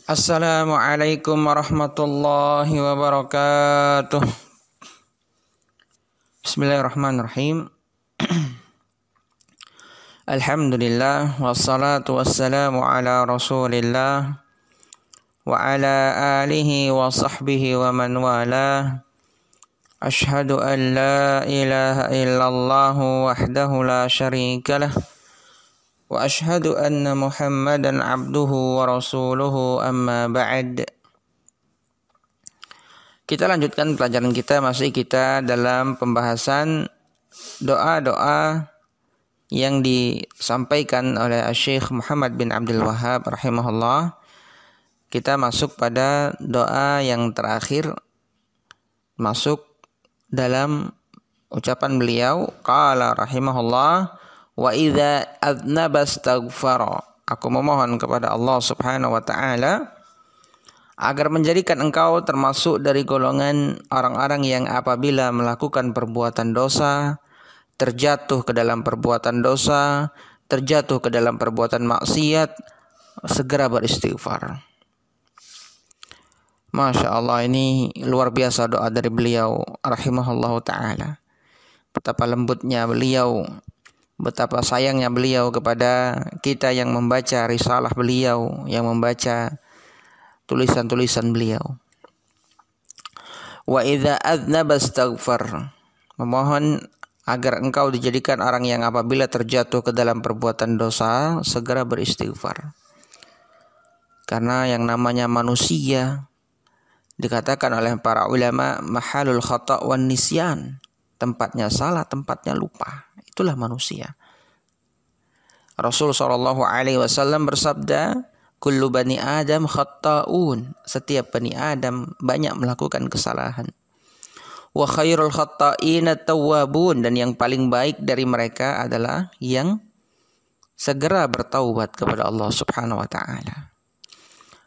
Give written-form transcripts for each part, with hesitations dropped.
Assalamualaikum warahmatullahi wabarakatuh. Bismillahirrahmanirrahim. Alhamdulillah wassalatu wassalamu ala Rasulillah wa ala alihi wa sahbihi wa man wala. Ashhadu an la ilaha illallah wahdahu la syarika lah wa ashhadu anna Muhammadan abduhu wa rasuluhu amma ba'd. Kita lanjutkan pelajaran kita, masih kita dalam pembahasan doa-doa yang disampaikan oleh Syekh Muhammad bin Abdul Wahhab rahimahullah. Kita masuk pada doa yang terakhir, masuk dalam ucapan beliau, qala rahimahullah, wa idza adnaba astaghfara. Aku memohon kepada Allah Subhanahu wa taala agar menjadikan engkau termasuk dari golongan orang-orang yang apabila melakukan perbuatan dosa, terjatuh ke dalam perbuatan dosa, terjatuh ke dalam perbuatan maksiat, segera beristighfar. Masya Allah, ini luar biasa doa dari beliau rahimahullahu ta'ala. Betapa lembutnya beliau, betapa sayangnya beliau kepada kita yang membaca risalah beliau, yang membaca tulisan-tulisan beliau. Wa idza adnaba astaghfar. Memohon agar engkau dijadikan orang yang apabila terjatuh ke dalam perbuatan dosa, segera beristighfar. Karena yang namanya manusia, dikatakan oleh para ulama, mahalul khata' wan nisyan. Tempatnya salah, tempatnya lupa. Itulah manusia. Rasul SAW bersabda, kullu bani Adam khatta'un. Setiap bani Adam banyak melakukan kesalahan. Wa khairul khatta'ina tawwabun. Dan yang paling baik dari mereka adalah yang segera bertaubat kepada Allah Subhanahu wa ta'ala.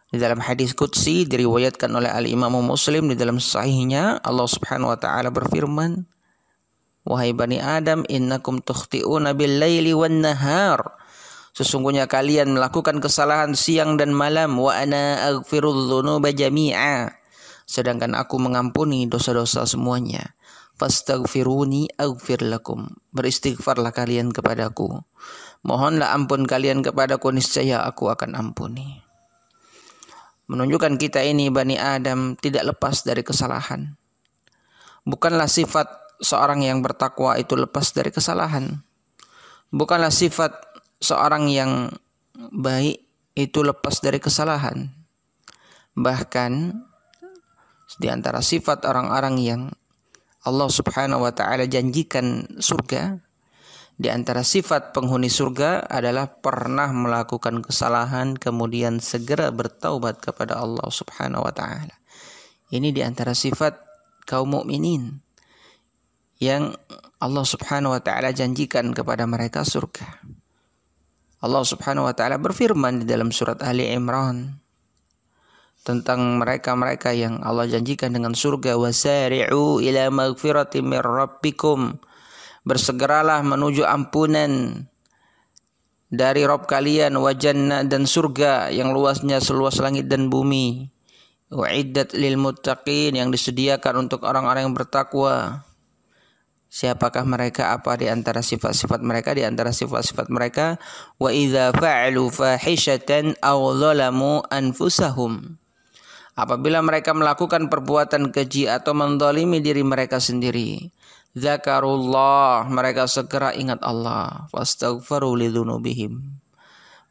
Di dalam hadis qudsi diriwayatkan oleh Al-Imam Muslim di dalam sahihnya, Allah Subhanahu wa ta'ala berfirman, wahai bani Adam, innakum tukhti'una bil-laili wan-nahar. Sesungguhnya kalian melakukan kesalahan siang dan malam. Wa ana aghfirudz dzunuba jami'a. Sedangkan aku mengampuni dosa-dosa semuanya. Fastaghfiruni aghfir lakum. Beristighfarlah kalian kepadaku. Mohonlah ampun kalian kepadaku, niscaya aku akan ampuni. Menunjukkan kita ini bani Adam tidak lepas dari kesalahan. Bukanlah sifat seorang yang bertakwa itu lepas dari kesalahan. Bukanlah sifat seorang yang baik itu lepas dari kesalahan. Bahkan di antara sifat orang-orang yang Allah Subhanahu wa ta'ala janjikan surga, di antara sifat penghuni surga adalah pernah melakukan kesalahan kemudian segera bertaubat kepada Allah Subhanahu wa ta'ala. Ini di antara sifat kaum mukminin yang Allah Subhanahu wa ta'ala janjikan kepada mereka surga. Allah Subhanahu wa ta'ala berfirman di dalam surat Ali Imran tentang mereka-mereka yang Allah janjikan dengan surga, wasari'u ila maghfiratin mir rabbikum. Bersegeralah menuju ampunan dari Rabb kalian, wa jannah, dan surga yang luasnya seluas langit dan bumi. U'iddat lil muttaqin, yang disediakan untuk orang-orang yang bertakwa. Siapakah mereka? Apa di antara sifat-sifat mereka? Di antara sifat-sifat mereka, wa idza fa'alu fahishatan aw zalamu anfusahum. Apabila mereka melakukan perbuatan keji atau menzalimi diri mereka sendiri, zakarullah, mereka segera ingat Allah, fastaghfaru lidzunubihim.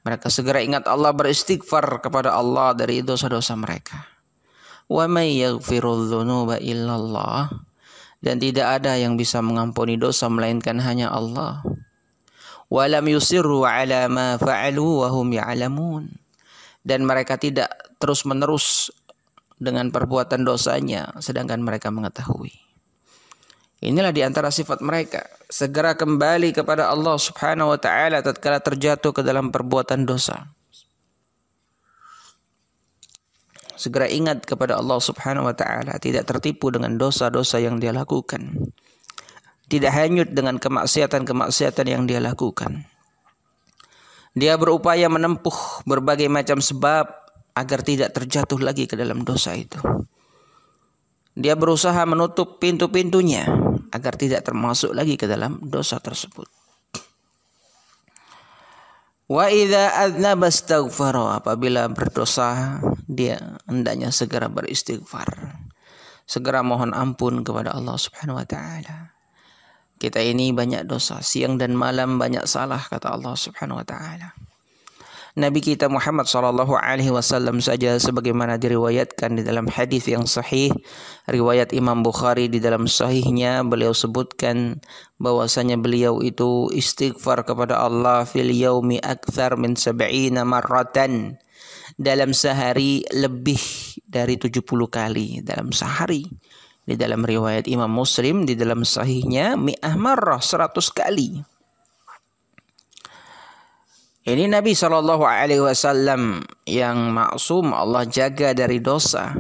Mereka segera ingat Allah, beristighfar kepada Allah dari dosa-dosa mereka. Wa may yaghfirudz dzunuba illallah. Dan tidak ada yang bisa mengampuni dosa melainkan hanya Allah. Walam yusirru ala ma fa'alu wa hum ya'lamun. Dan mereka tidak terus-menerus dengan perbuatan dosanya sedangkan mereka mengetahui. Inilah di antara sifat mereka, segera kembali kepada Allah Subhanahu wa ta'ala tatkala terjatuh ke dalam perbuatan dosa. Segera ingat kepada Allah Subhanahu wa ta'ala, tidak tertipu dengan dosa-dosa yang dia lakukan, tidak hanyut dengan kemaksiatan-kemaksiatan yang dia lakukan. Dia berupaya menempuh berbagai macam sebab agar tidak terjatuh lagi ke dalam dosa itu. Dia berusaha menutup pintu-pintunya agar tidak termasuk lagi ke dalam dosa tersebut. Wa idza adznaba astaghfara, apabila berdosa dia hendaknya segera beristighfar. Segera mohon ampun kepada Allah Subhanahu wa taala. Kita ini banyak dosa, siang dan malam banyak salah, kata Allah Subhanahu wa taala. Nabi kita Muhammad sallallahu alaihi wasallam saja sebagaimana diriwayatkan di dalam hadis yang sahih riwayat Imam Bukhari di dalam sahihnya, beliau sebutkan bahwasanya beliau itu istighfar kepada Allah fil yaumi aktsar min 70 marratan, dalam sehari lebih dari 70 kali dalam sehari. Di dalam riwayat Imam Muslim di dalam sahihnya mi'ah marrah, 100 kali. Ini Nabi SAW yang maksum, Allah jaga dari dosa.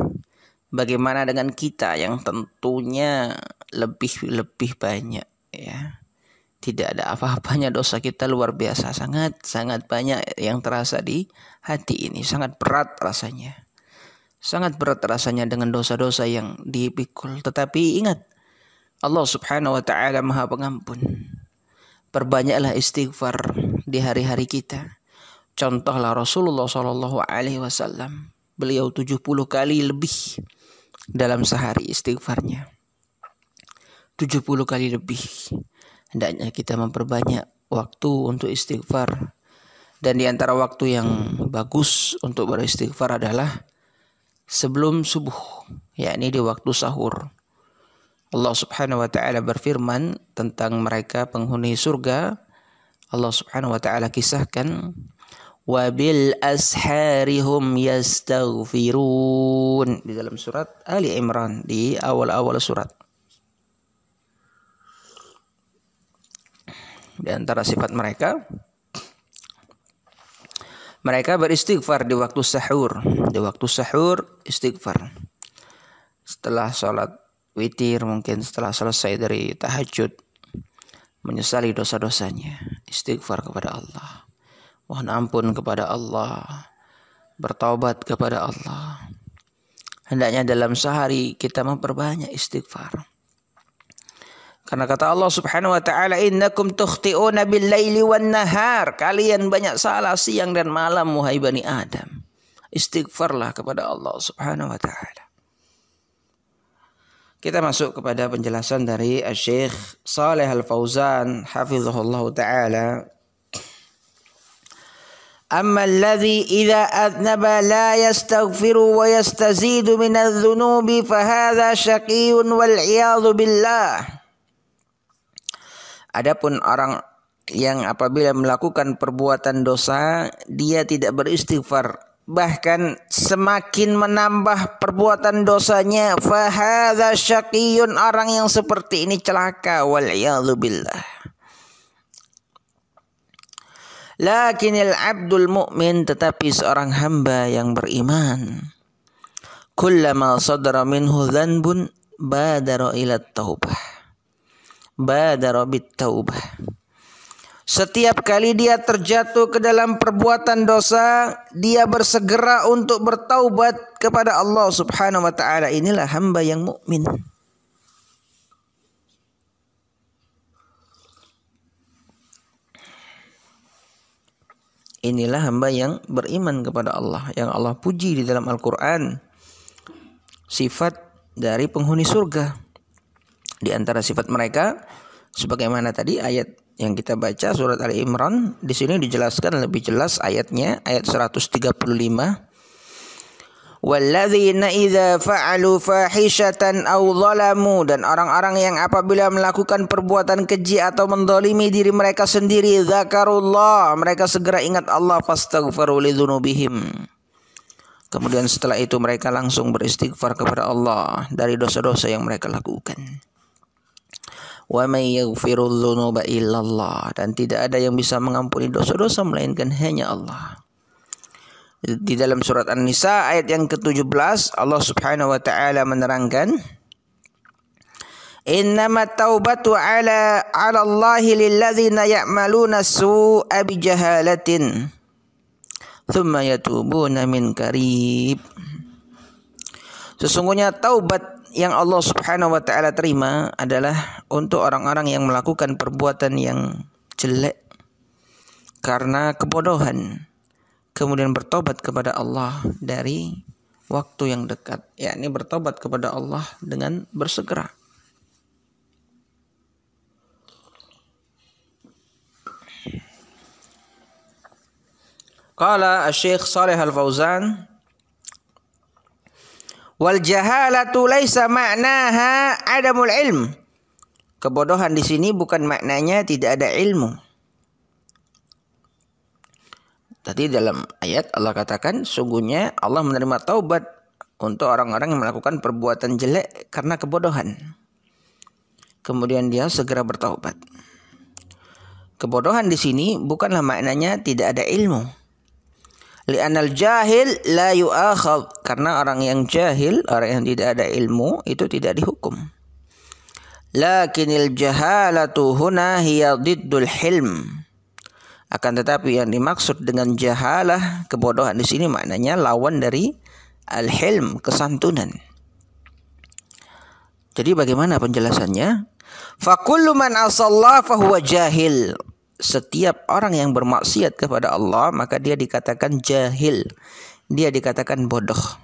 Bagaimana dengan kita yang tentunya lebih banyak, ya. Tidak ada apa-apanya dosa kita, luar biasa, sangat banyak yang terasa di hati ini, sangat berat rasanya. Sangat berat rasanya dengan dosa-dosa yang dipikul. Tetapi ingat, Allah Subhanahu wa taala Maha Pengampun. Perbanyaklah istighfar di hari-hari kita. Contohlah Rasulullah SAW. Beliau 70 kali lebih dalam sehari istighfarnya. 70 kali lebih. Hendaknya kita memperbanyak waktu untuk istighfar. Dan di antara waktu yang bagus untuk beristighfar adalah sebelum subuh, yakni di waktu sahur. Allah Subhanahu wa taala berfirman tentang mereka penghuni surga. Allah Subhanahu wa taala kisahkan, wa bil asharihum yastaghfirun, di dalam surat Ali Imran, di awal-awal surat. Di antara sifat mereka beristighfar di waktu sahur. Di waktu sahur istighfar. Setelah sholat witir, mungkin setelah selesai dari tahajud, menyesali dosa-dosanya, istighfar kepada Allah, mohon ampun kepada Allah, bertaubat kepada Allah. Hendaknya dalam sehari kita memperbanyak istighfar. Karena kata Allah Subhanahu wa taala, innakum tukhti'una bil laili wan nahar, kalian banyak salah siang dan malam wahai bani Adam. Istighfarlah kepada Allah Subhanahu wa taala. Kita masuk kepada penjelasan dari Syekh Shalih Al-Fauzan hafizahullah taala. Amma alladhi idza adnaba la yastaghfiru wa yastazidu min adh-dhunubi fa hadha syaqiyyun wal 'iyadhu billah. Adapun orang yang apabila melakukan perbuatan dosa dia tidak beristighfar, bahkan semakin menambah perbuatan dosanya, fa hadza syaqiyyun, orang yang seperti ini celaka, wal 'iyadzu billah. Lakinil abdul mu'min, tetapi seorang hamba yang beriman, kullama sadara minhu dzanbun badara ila taubah. Badara bit taubah. Setiap kali dia terjatuh ke dalam perbuatan dosa, dia bersegera untuk bertaubat kepada Allah Subhanahu wa taala. Inilah hamba yang mukmin. Inilah hamba yang beriman kepada Allah, yang Allah puji di dalam Al-Qur'an. Sifat dari penghuni surga. Di antara sifat mereka, sebagaimana tadi ayat yang kita baca surat Ali Imran, di sini dijelaskan lebih jelas ayatnya, ayat 135. Walladzina idza fa'alu fahishatan aw zalamu, dan orang-orang yang apabila melakukan perbuatan keji atau mendolimi diri mereka sendiri, zakarullah, mereka segera ingat Allah, fastaghfiru lidzunubihim. Kemudian setelah itu mereka langsung beristighfar kepada Allah dari dosa-dosa yang mereka lakukan. Wa may yaghfiru dzunuba illallah, dan tidak ada yang bisa mengampuni dosa-dosa melainkan hanya Allah. Di dalam surat An-Nisa ayat yang ke-17 Allah Subhanahu wa taala menerangkan, innamat taubatu ala Allahi lilladzina ya'maluna su'a bijahalatin thumma yatubuna min qarib. Sesungguhnya taubat yang Allah Subhanahu wa taala terima adalah untuk orang-orang yang melakukan perbuatan yang jelek karena kebodohan, kemudian bertobat kepada Allah dari waktu yang dekat, yakni bertobat kepada Allah dengan bersegera. Qala Asy-Syaikh Shalih Al-Fauzan, wal jahalatu laisa ma'naha adamul ilm. Kebodohan di sini bukan maknanya tidak ada ilmu. Tadi dalam ayat Allah katakan sungguhnya Allah menerima taubat untuk orang-orang yang melakukan perbuatan jelek karena kebodohan. Kemudian dia segera bertaubat. Kebodohan di sini bukanlah maknanya tidak ada ilmu. Li'anal jahil la yu'akhadh, karena orang yang jahil, orang yang tidak ada ilmu itu tidak dihukum. Lakinil jahalatu huna hiya diddul hilm. Akan tetapi yang dimaksud dengan jahalah, kebodohan di sini maknanya lawan dari al-hilm, kesantunan. Jadi bagaimana penjelasannya? Fa kullu man asallah fa huwa jahil. Setiap orang yang bermaksiat kepada Allah maka dia dikatakan jahil, dia dikatakan bodoh.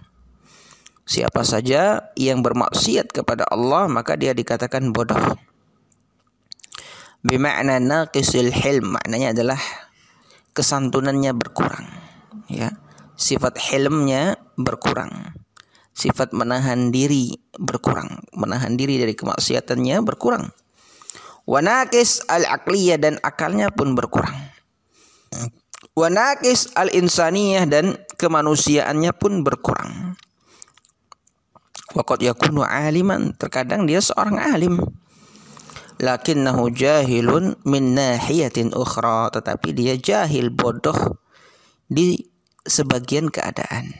Siapa saja yang bermaksiat kepada Allah maka dia dikatakan bodoh. Bima'na naqisil hilm, maknanya adalah kesantunannya berkurang, ya. Sifat hilmnya berkurang, sifat menahan diri berkurang, menahan diri dari kemaksiatannya berkurang. Wanakis al-aqliyah, dan akalnya pun berkurang. Wanakis al-insaniyah, dan kemanusiaannya pun berkurang. Waqad yakunu aliman, terkadang dia seorang alim. Lakinnahu jahilun min nahiyatin ukhra, tetapi dia jahil, bodoh di sebagian keadaan.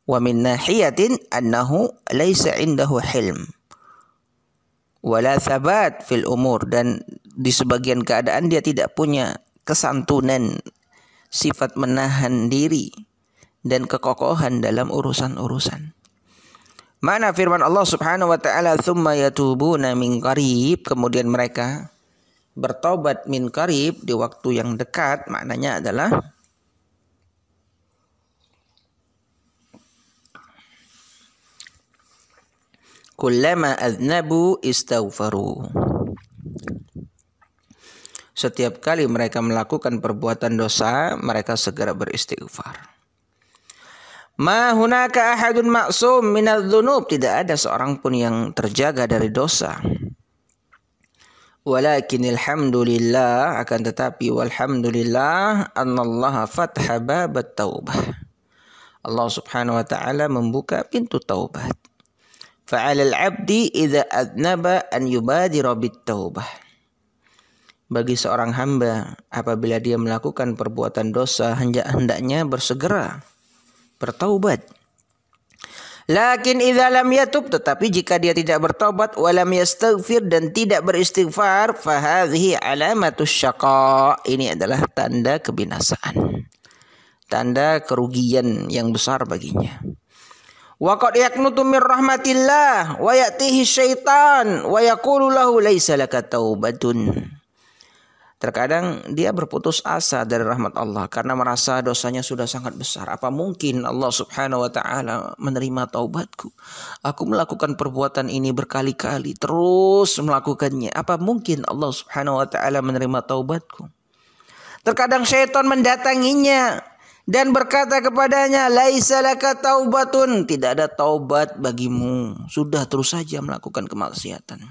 Wa min nahiyatin annahu laisa indahu hilm wala thabat fil umur, dan di sebagian keadaan dia tidak punya kesantunan, sifat menahan diri dan kekokohan dalam urusan-urusan. Mana firman Allah Subhanahu wa taala, tsumma yatubuna min qarib, kemudian mereka bertobat min qarib, di waktu yang dekat, maknanya adalah kullama adnabu istaghfaru. Setiap kali mereka melakukan perbuatan dosa, mereka segera beristighfar. Ma hunaka ahadun ma'sum minadz-dzunub, tidak ada seorang pun yang terjaga dari dosa. Walakinil hamdulillah, akan tetapi walhamdulillah annallaha fatha babat taubah. Allah Subhanahu wa taala membuka pintu taubat. Fa'alal 'abdi idza adnaba an yubadira bit taubah. Bagi seorang hamba apabila dia melakukan perbuatan dosa, hendaknya bersegera bertaubat. Lakin idza lam yatub, tetapi jika dia tidak bertaubat, walam yastaghfir, dan tidak beristighfar, fa hadhihi alamatus syaqa, ini adalah tanda kebinasaan, tanda kerugian yang besar baginya. Wa qad yaqnutu min rahmatillah wa ya'tihi syaitan wa yaqulu lahu laisa laka taubatun. Terkadang dia berputus asa dari rahmat Allah karena merasa dosanya sudah sangat besar. Apa mungkin Allah Subhanahu wa taala menerima taubatku? Aku melakukan perbuatan ini berkali-kali, terus melakukannya. Apa mungkin Allah Subhanahu wa taala menerima taubatku? Terkadang syaitan mendatanginya dan berkata kepadanya, laisa laka taubatun, tidak ada taubat bagimu. Sudah terus saja melakukan kemaksiatan.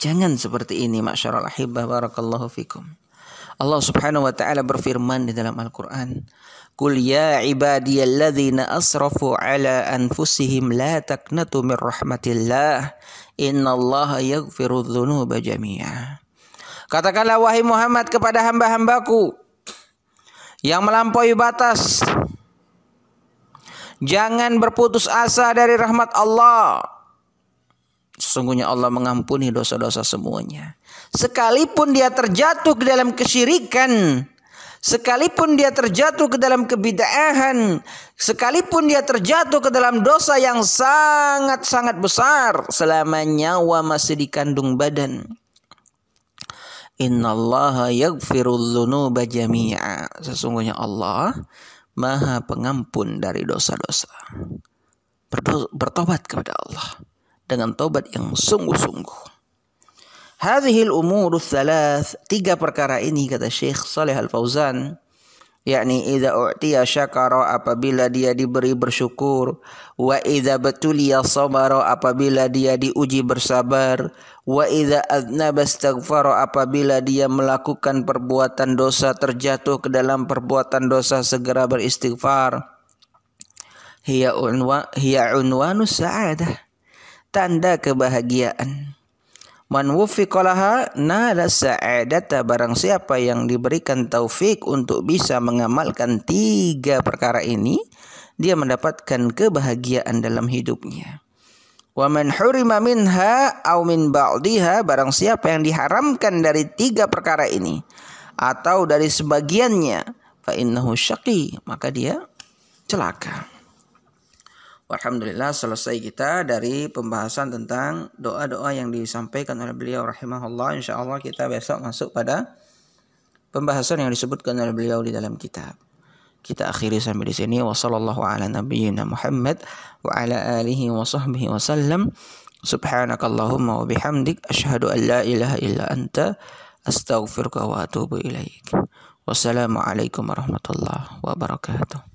Jangan seperti ini, ma'syaral ahibbah, barakallahu fikum. Allah Subhanahu wa taala berfirman di dalam Al-Qur'an, "Qul ya ibadiyalladzina asrafu ala anfusihim la taqnatu min rahmatillah, innallaha yaghfiru dzunuba jami'a." Katakanlah wahai Muhammad kepada hamba-hambaku yang melampaui batas, jangan berputus asa dari rahmat Allah. Sesungguhnya Allah mengampuni dosa-dosa semuanya. Sekalipun dia terjatuh ke dalam kesyirikan, sekalipun dia terjatuh ke dalam kebid'ahan, sekalipun dia terjatuh ke dalam dosa yang sangat-sangat besar, selama nyawa masih dikandung badan. Innallaha yaghfirul dzunuba jami'a. Sesungguhnya Allah Maha Pengampun dari dosa-dosa. Bertobat kepada Allah dengan tobat yang sungguh-sungguh. Hadhil umuru thalath, 3 perkara ini kata Syekh Shalih Al-Fauzan, yakni idza u'tiya syakara, apabila dia diberi bersyukur, wa idza batuliya sabara, apabila dia diuji bersabar, wa idza adnaba astaghfara, apabila dia melakukan perbuatan dosa, terjatuh ke dalam perbuatan dosa, segera beristighfar. Hiya unwanus sa'adah, tanda kebahagiaan. Man wuffiqa laha nala sa'adata, barang siapa yang diberikan taufik untuk bisa mengamalkan 3 perkara ini, dia mendapatkan kebahagiaan dalam hidupnya. Wa man hurima minha aw min ba'diha, barang siapa yang diharamkan dari 3 perkara ini atau dari sebagiannya, fa innahu syaqi, maka dia celaka. Alhamdulillah, selesai kita dari pembahasan tentang doa-doa yang disampaikan oleh beliau rahimahullah. InsyaAllah kita besok masuk pada pembahasan yang disebutkan oleh beliau di dalam kitab. Kita akhiri sampai di sini. Wassallallahu ala nabiyyina Muhammad wa ala alihi wa sahbihi wa sallam. Subhanakallahumma wa bihamdik, asyhadu an la ilaha illa anta, astaghfiruka wa atubu ilaik. Wassalamualaikum warahmatullahi wabarakatuh.